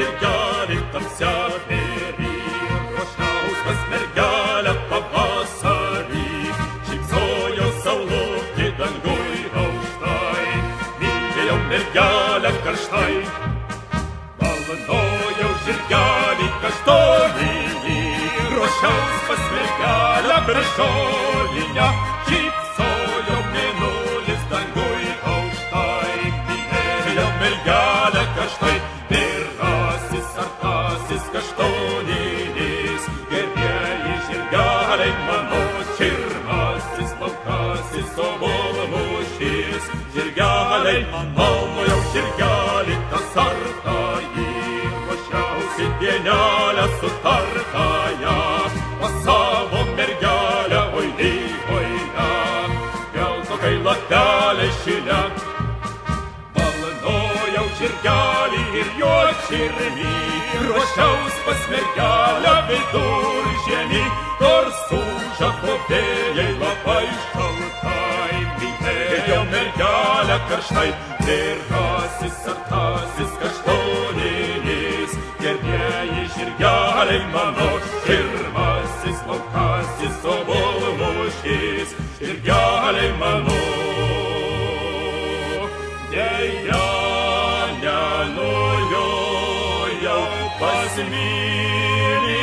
žirgelį tamsiaperį, ruošaus pas mergelę pavasarį, šypsojo saulutė dangui aukštai, mylėjau mergelę karštai. Balanojau žirgelį kaštoninį, ruošiaus pas mergelę per žolinę, šypsojo mėnulis dangui aukštai, mylėjau mergelę karštai. Pirmasis artasis kaštoninis, gerbėjai žirgeliai mano, pirmasis baltasis ovolmušis, žirgeliai mano, jau žirgelį tas artąjį, ruošiausi dienelę sutartąją, pas savo mergelę, oily, oile, geltokai latelė šile. Balanojau žirgelį ir jo čirmį, ruošiaus pas mergelę viduržiemį, nors užako vėjai labai šaltai, mylėjau mergelę karštai. Pirmasis artasis kaštoninis, gerbėjai žirgeliai mano, pirmasis laukasis ovolmušis, žirgeliai mano. Deja, nenujojau pas mylimą.